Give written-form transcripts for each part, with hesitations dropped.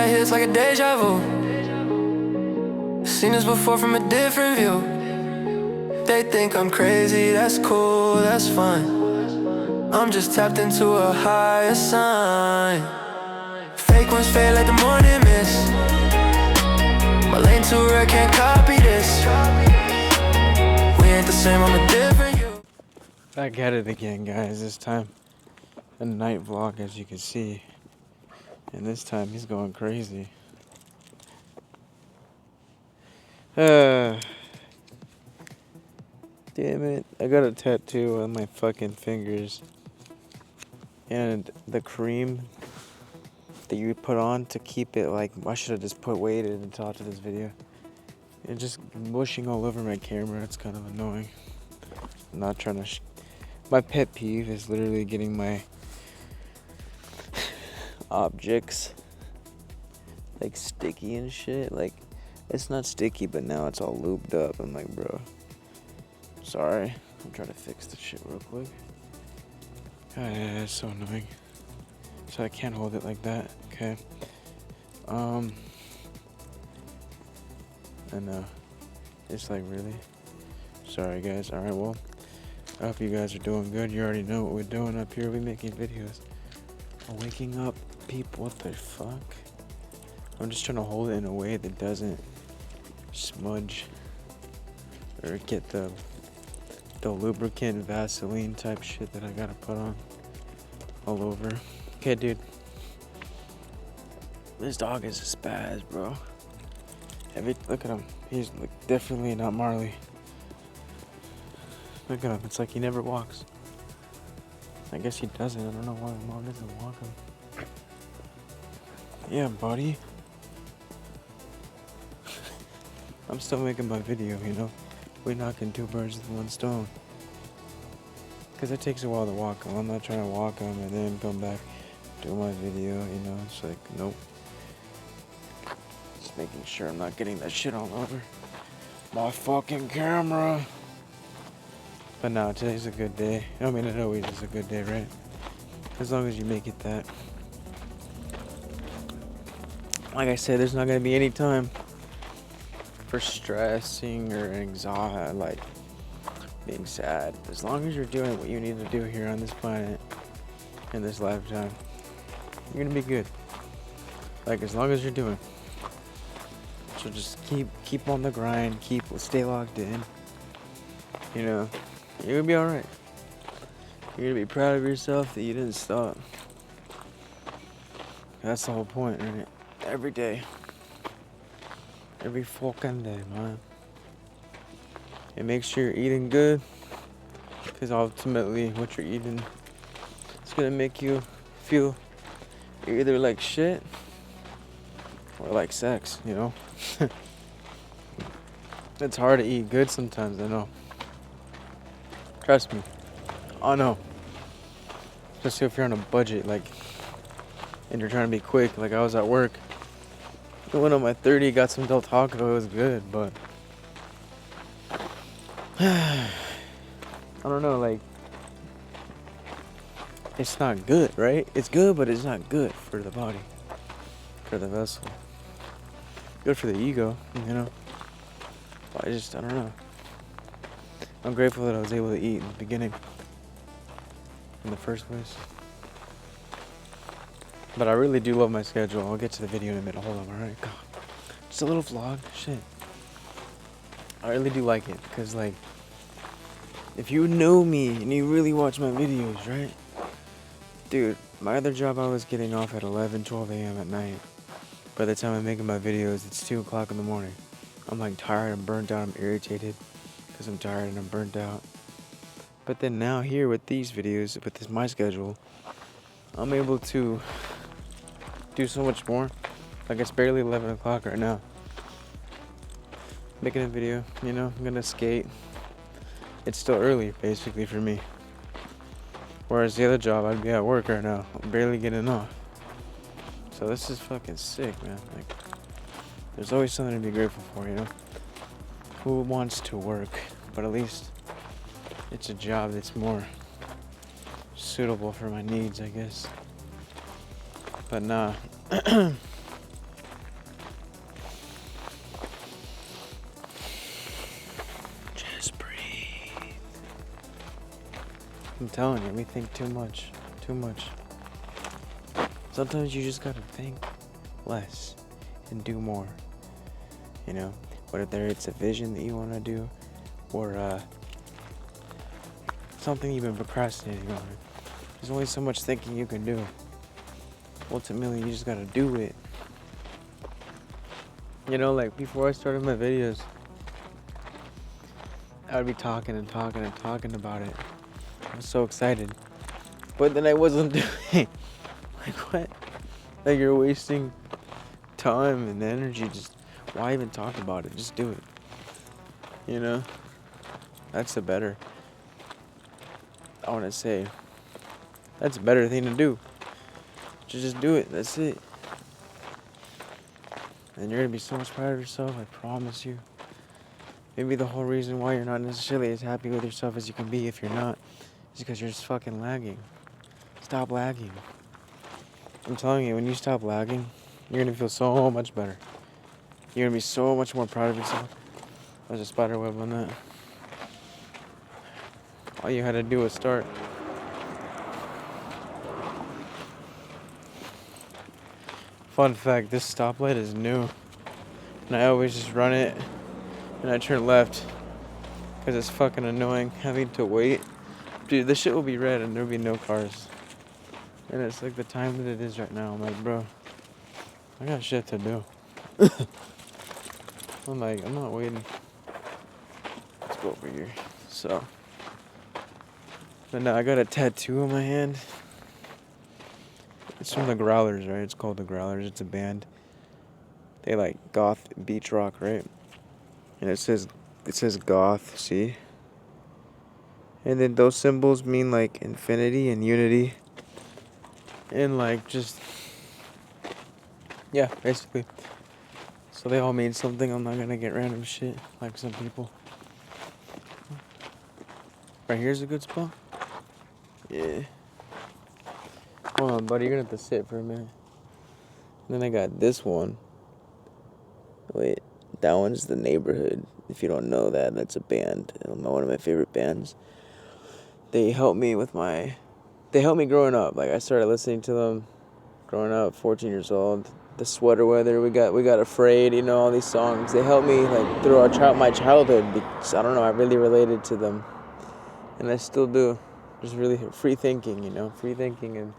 night hits like a deja vu. Seen this before from a different view. They think I'm crazy, that's cool, that's fine. I'm just tapped into a higher sign. Fake ones fade like the morning mist. My lane too rare, can't copy this. We ain't the same, I'm a different you. Back at it again, guys. This time a night vlog, as you can see. And this time he's going crazy. Damn it. I got a tattoo on my fucking fingers. And the cream that you put on to keep it, like, I should have just waited until after this video. It's just mushing all over my camera. It's kind of annoying. I'm not trying to my pet peeve is literally getting my objects like sticky and shit. Like, it's not sticky, but now it's all lubed up. I'm like, bro, sorry. I'm trying to fix this shit real quick. It's so annoying. So I can't hold it like that. Okay. I know. It's like, really? Sorry, guys. Alright, well, I hope you guys are doing good. You already know what we're doing up here. We're making videos. Waking up people. What the fuck? I'm just trying to hold it in a way that doesn't smudge or get the lubricant Vaseline type shit that I gotta put on all over. Okay, dude. This dog is a spaz, bro. Look at him. He's like definitely not Marley. Look at him. It's like he never walks. I guess he doesn't. I don't know why my mom doesn't walk him. Yeah, buddy. I'm still making my video, you know. We're knocking two birds with one stone. Because it takes a while to walk him. I'm not trying to walk him and then come back, do my video, you know. It's like, nope. Just making sure I'm not getting that shit all over my fucking camera. But no, today's a good day. I mean, it always is a good day, right? As long as you make it that. Like I said, there's not going to be any time for stressing or anxiety, like being sad. As long as you're doing what you need to do here on this planet, in this lifetime, you're going to be good. Like, as long as you're doing. So just keep on the grind, stay locked in. You know, you're gonna be alright. You're gonna be proud of yourself that you didn't stop. That's the whole point, right? Every day. Every fucking day, man. And make sure you're eating good. Because ultimately, what you're eating is gonna make you feel either like shit or like sex, you know? It's hard to eat good sometimes, I know. Trust me. I know. Especially if you're on a budget, like, and you're trying to be quick. Like, I was at work. I went on my 30, got some Del Taco. It was good, but I don't know, like, it's not good, right? It's good, but it's not good for the body, for the vessel. Good for the ego, you know. But I don't know. I'm grateful that I was able to eat in the beginning, in the first place. But I really do love my schedule. I'll get to the video in a minute. Hold on, alright? Just a little vlog. Shit. I really do like it, because, like, if you know me and you really watch my videos, right? Dude, my other job, I was getting off at 11, 12 a.m. at night. By the time I'm making my videos, it's 2 o'clock in the morning. I'm, like, tired, I'm burnt out, I'm irritated. Because I'm tired and I'm burnt out. But then now here with these videos, with my schedule, I'm able to do so much more. Like, it's barely 11 o'clock right now. Making a video, you know, I'm gonna skate. It's still early, basically, for me. Whereas the other job, I'd be at work right now. I'm barely getting off. So this is fucking sick, man. Like, there's always something to be grateful for, you know? Who wants to work? But at least it's a job that's more suitable for my needs, I guess. But nah. telling you, we think too much. Too much. Sometimes you just gotta think less and do more. You know? Whether it's a vision that you want to do or something you've been procrastinating on. There's only so much thinking you can do. Ultimately, you just gotta do it. You know, like before I started my videos, I would be talking about it. I was so excited. But then I wasn't doing. Like, what? Like, you're wasting time and energy. Just, why even talk about it? Just do it. You know? That's the better. I want to say, that's a better thing to do. Just do it. That's it. And you're going to be so much proud of yourself, I promise you. Maybe the whole reason why you're not necessarily as happy with yourself as you can be if you're not is because you're just fucking lagging. Stop lagging. I'm telling you, when you stop lagging, you're going to feel so much better. You're going to be so much more proud of yourself. There's a spider web on that. All you had to do was start. Fun fact, this stoplight is new. And I always just run it and I turn left. Because it's fucking annoying having to wait. Dude, this shit will be red and there'll be no cars. And it's like the time that it is right now. I'm like, bro, I got shit to do. I'm like, I'm not waiting. Let's go over here. So. But now I got a tattoo on my hand. It's from the Growlers, right? It's called the Growlers. It's a band. They like goth beach rock, right? And it says goth, see? And then those symbols mean like infinity and unity. And like just, yeah, basically. So they all mean something. I'm not gonna get random shit like some people. Right here's a good spot. Yeah. Hold on, buddy. You're gonna have to sit for a minute. And then I got this one. Wait, that one's The Neighborhood. If you don't know that, that's a band. One of my favorite bands. They helped me growing up. Like, I started listening to them growing up, 14 years old. The Sweater Weather, we got Afraid, you know, all these songs. They helped me like through my childhood because I don't know, I really related to them. And I still do. Just really free thinking, you know, free thinking and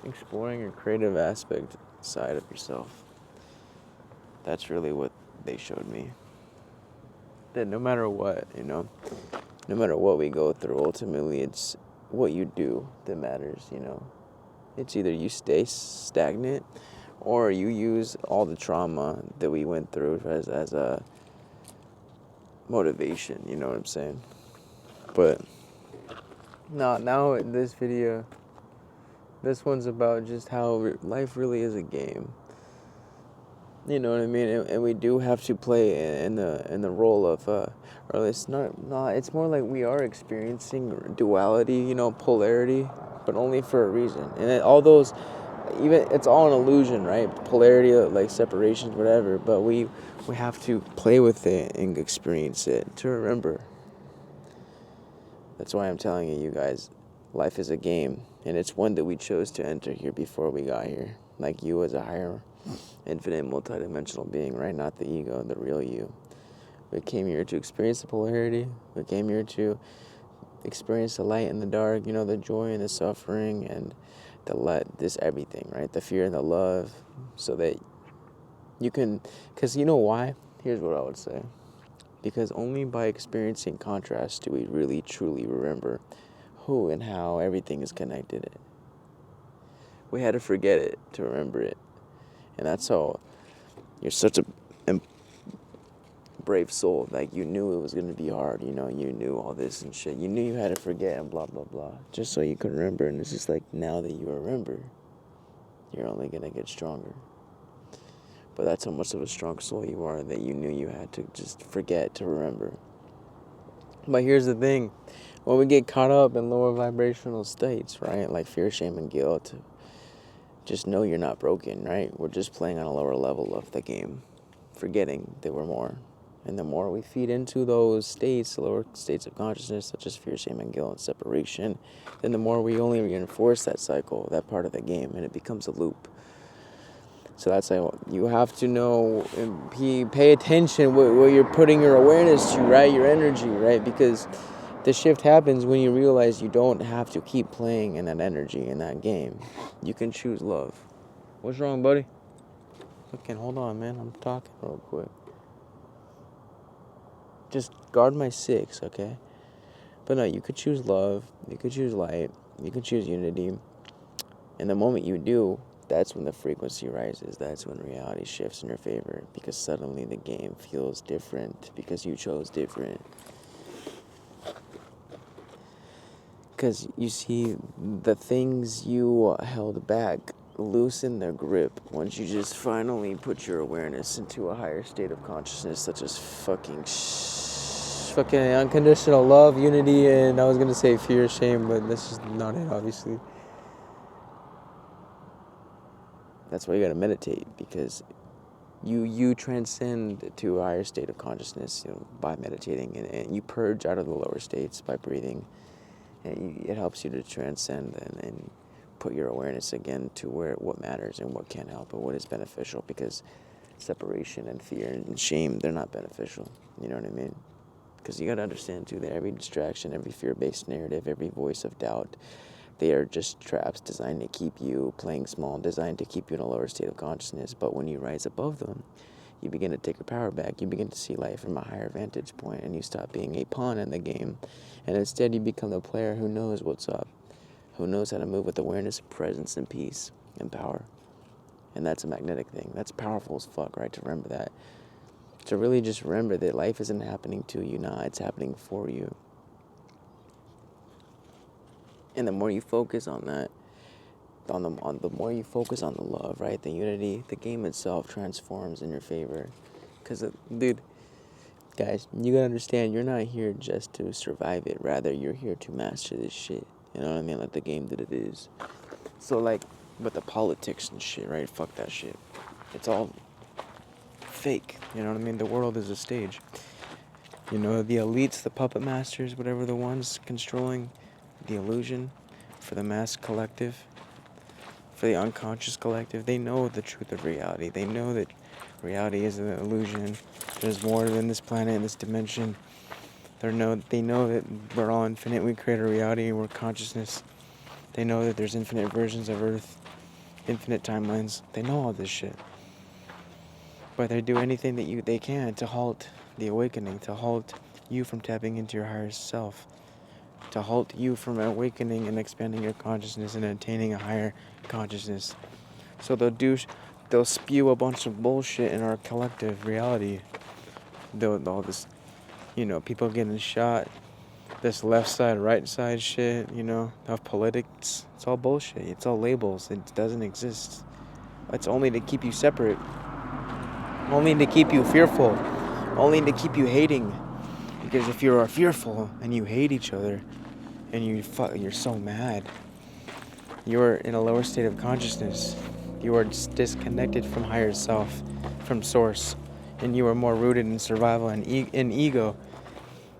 exploring your creative aspect side of yourself. That's really what they showed me. That no matter what, you know, no matter what we go through, ultimately it's what you do that matters, you know. It's either you stay stagnant or you use all the trauma that we went through as a motivation, you know what I'm saying? But now in this video, this one's about just how life really is a game. You know what I mean? And we do have to play in the role of, or it's not. It's more like we are experiencing duality, you know, polarity, but only for a reason. And all those, even it's all an illusion, right? Polarity, like separations, whatever. But we have to play with it and experience it to remember. That's why I'm telling you guys, life is a game, and it's one that we chose to enter here before we got here. Like you as a higher, infinite, multidimensional being, right? Not the ego, the real you. We came here to experience the polarity. We came here to experience the light and the dark, you know, the joy and the suffering and this everything, right? The fear and the love, so that you can, because you know why? Here's what I would say. Because only by experiencing contrast do we really, truly remember who and how everything is connected. We had to forget it to remember it. And that's how you're such a brave soul. Like, you knew it was going to be hard, you know, you knew all this and shit. You knew you had to forget and blah, blah, blah, just so you could remember. And it's just like, now that you remember, you're only going to get stronger. But that's how much of a strong soul you are, that you knew you had to just forget to remember. But here's the thing. When we get caught up in lower vibrational states, right, like fear, shame, and guilt, just know you're not broken, right? We're just playing on a lower level of the game, forgetting that we're more. And the more we feed into those states, lower states of consciousness, such as fear, shame, and guilt, and separation, then the more we only reinforce that cycle, that part of the game, and it becomes a loop. So that's how you have to know and pay attention what you're putting your awareness to, right? Your energy, right? Because the shift happens when you realize you don't have to keep playing in that energy, in that game. You can choose love. What's wrong, buddy? Okay, hold on, man. I'm talking real quick. Just guard my 6, okay? But no, you could choose love. You could choose light. You could choose unity. And the moment you do, that's when the frequency rises. That's when reality shifts in your favor. Because suddenly the game feels different. Because you chose different. Because you see, the things you held back loosen their grip once you just finally put your awareness into a higher state of consciousness, such as fucking unconditional love, unity, and I was gonna say fear, shame, but that's just not it, obviously. That's why you gotta meditate, because you transcend to a higher state of consciousness, by meditating, and you purge out of the lower states by breathing. And it helps you to transcend and put your awareness again to what matters and what can help and what is beneficial, because separation and fear and shame, they're not beneficial. You know what I mean? Because you got to understand too that every distraction, every fear-based narrative, every voice of doubt, they are just traps designed to keep you playing small, designed to keep you in a lower state of consciousness. But when you rise above them, you begin to take your power back. You begin to see life from a higher vantage point, and you stop being a pawn in the game. And instead, you become the player who knows what's up, who knows how to move with awareness, presence, and peace, and power. And that's a magnetic thing. That's powerful as fuck, right? To remember that. To really just remember that life isn't happening to you now, it's happening for you. And the more you focus on that, the more you focus on the love, right? The unity, the game itself transforms in your favor. Because, dude, guys, you gotta understand, you're not here just to survive it. Rather, you're here to master this shit. You know what I mean? Like the game that it is. So, like, with the politics and shit, right? Fuck that shit. It's all fake. You know what I mean? The world is a stage. The elites, the puppet masters, whatever the ones controlling the illusion for the mass collective, for the unconscious collective, they know the truth of reality. They know that reality is an illusion. There's more than this planet and this dimension. They know that we're all infinite. We create a reality and we're consciousness. They know that there's infinite versions of Earth, infinite timelines. They know all this shit. But they do anything that they can to halt the awakening, to halt you from tapping into your higher self, to halt you from awakening and expanding your consciousness and attaining a higher consciousness. So they'll spew a bunch of bullshit in our collective reality. All this, people getting shot, this left side, right side shit, of politics. It's all bullshit. It's all labels. It doesn't exist. It's only to keep you separate. Only to keep you fearful. Only to keep you hating. Because if you are fearful and you hate each other and you're so mad, you're in a lower state of consciousness. You are disconnected from higher self, from source, and you are more rooted in survival and in ego.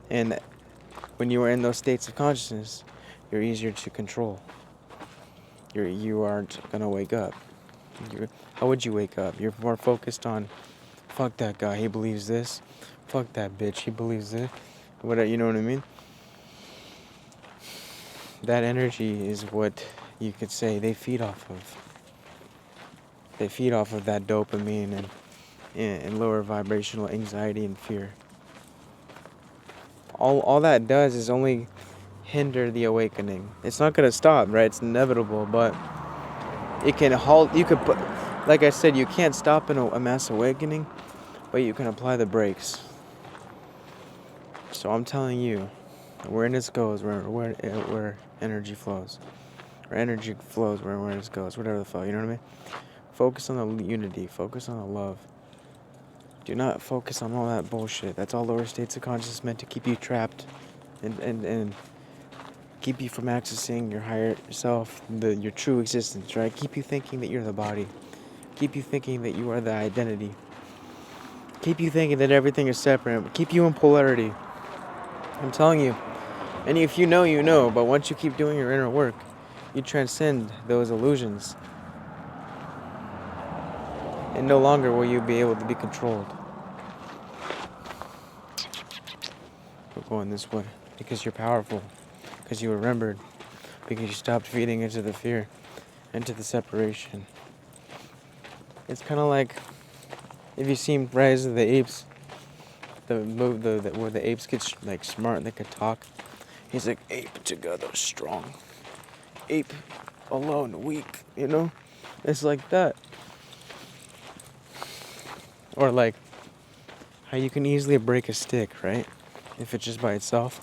And when you are in those states of consciousness, you're easier to control. You aren't gonna wake up. How would you wake up? You're more focused on, fuck that guy, he believes this. Fuck that bitch, he believes this. Whatever, you know what I mean? That energy is what you could say they feed off of. They feed off of that dopamine and lower vibrational anxiety and fear. All that does is only hinder the awakening. It's not gonna stop, right? It's inevitable, but it can halt. You could put, like I said, you can't stop a mass awakening, but you can apply the brakes. So I'm telling you, awareness goes where energy flows. Or energy flows where awareness goes. Whatever the fuck, you know what I mean? Focus on the unity. Focus on the love. Do not focus on all that bullshit. That's all lower states of consciousness meant to keep you trapped and keep you from accessing your higher self, your true existence, right? Keep you thinking that you're the body. Keep you thinking that you are the identity. Keep you thinking that everything is separate. Keep you in polarity. I'm telling you. And if you know, you know. But once you keep doing your inner work, you transcend those illusions. And no longer will you be able to be controlled. We're going this way. Because you're powerful. Because you remembered. Because you stopped feeding into the fear. Into the separation. It's kind of like if you've seen Rise of the Apes, where the apes get like smart, they could talk. He's like, ape together strong, ape alone weak. You know, it's like that. Or like how you can easily break a stick, right? If it's just by itself.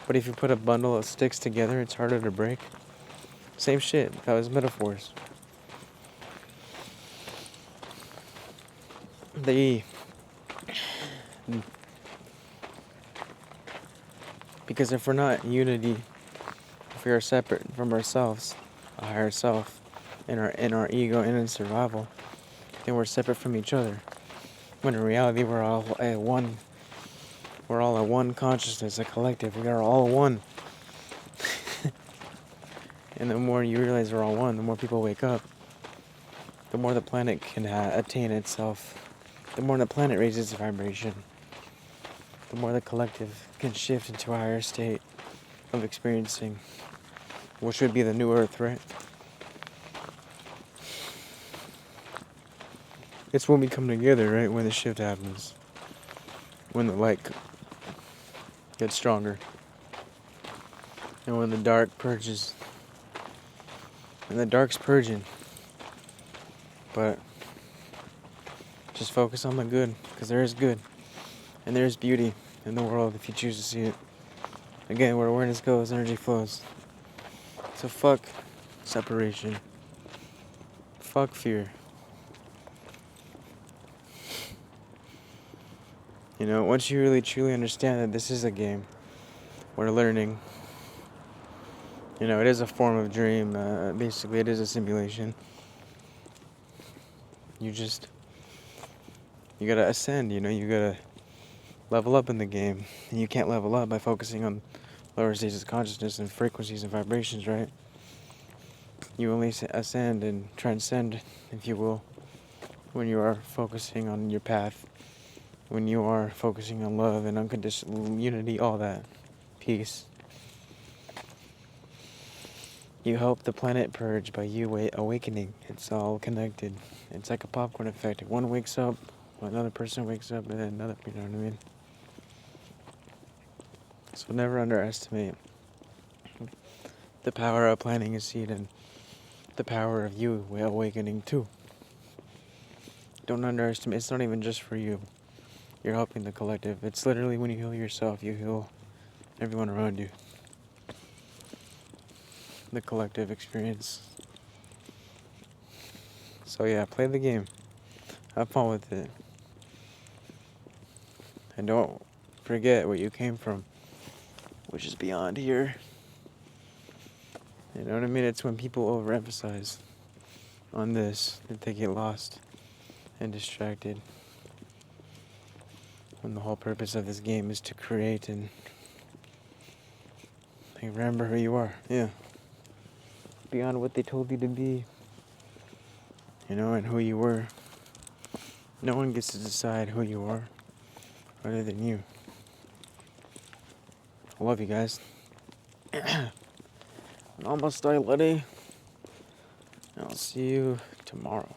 But if you put a bundle of sticks together, it's harder to break. Same shit. That was metaphors. Because if we're not in unity, if we are separate from ourselves, a higher self, in our ego and in survival, then we're separate from each other. When in reality we're all a one. We're all a one consciousness, a collective. We are all one. And the more you realize we're all one, the more people wake up. The more the planet can attain itself. The more the planet raises its vibration. The more the collective can shift into a higher state of experiencing, which would be the new earth, right? It's when we come together, right? When the shift happens. When the light gets stronger. And when the dark purges. And the dark's purging. But just focus on the good. Because there is good. And there is beauty in the world if you choose to see it. Again, where awareness goes, energy flows. So fuck separation. Fuck fear. You know, once you really truly understand that this is a game, we're learning. You know, it is a form of dream. Basically, it is a simulation. You gotta ascend, you know, you gotta level up in the game. And you can't level up by focusing on lower stages of consciousness and frequencies and vibrations, right? You only ascend and transcend, if you will, when you are focusing on your path. When you are focusing on love and unconditional unity, all that. Peace. You help the planet purge by you awakening. It's all connected. It's like a popcorn effect. One wakes up, another person wakes up, and then another, you know what I mean? So never underestimate the power of planting a seed and the power of you awakening too. Don't underestimate. It's not even just for you. You're helping the collective. It's literally when you heal yourself, you heal everyone around you. The collective experience. So yeah, play the game. Have fun with it. And don't forget where you came from, which is beyond here. You know what I mean? It's when people overemphasize on this that they get lost and distracted. When the whole purpose of this game is to create and remember who you are. Yeah. Beyond what they told you to be. You know, and who you were. No one gets to decide who you are other than you. I love you guys. Namaste, buddy. I'll see you tomorrow.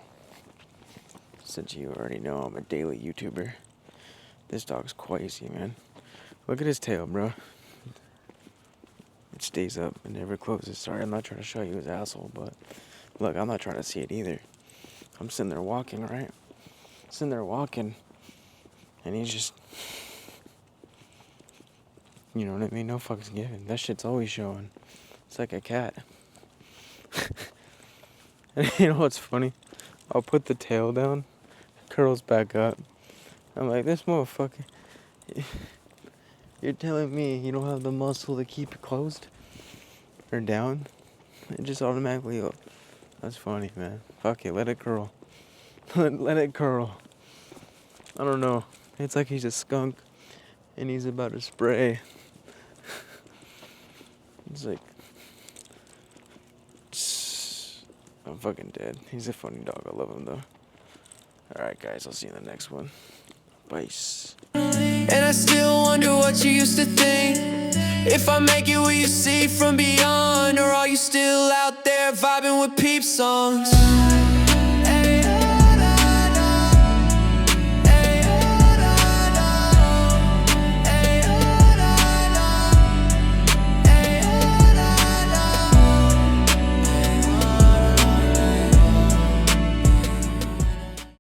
Since you already know I'm a daily YouTuber. This dog's crazy, man. Look at his tail, bro. It stays up and never closes. Sorry, I'm not trying to show you his asshole, but look, I'm not trying to see it either. I'm sitting there walking, right? Sitting there walking, and he's just, you know what I mean? No fucks given. That shit's always showing. It's like a cat. And you know what's funny? I'll put the tail down, curls back up. I'm like, this motherfucker. You're telling me you don't have the muscle to keep it closed? Or down? It just automatically, oh, that's funny, man. Fuck it, let it curl. Let it curl. I don't know. It's like he's a skunk and he's about to spray. It's like, I'm fucking dead. He's a funny dog. I love him though. Alright, guys, I'll see you in the next one. Peace. And I still wonder what you used to think. If I make it, will you see from beyond? Or are you still out there vibing with peep songs?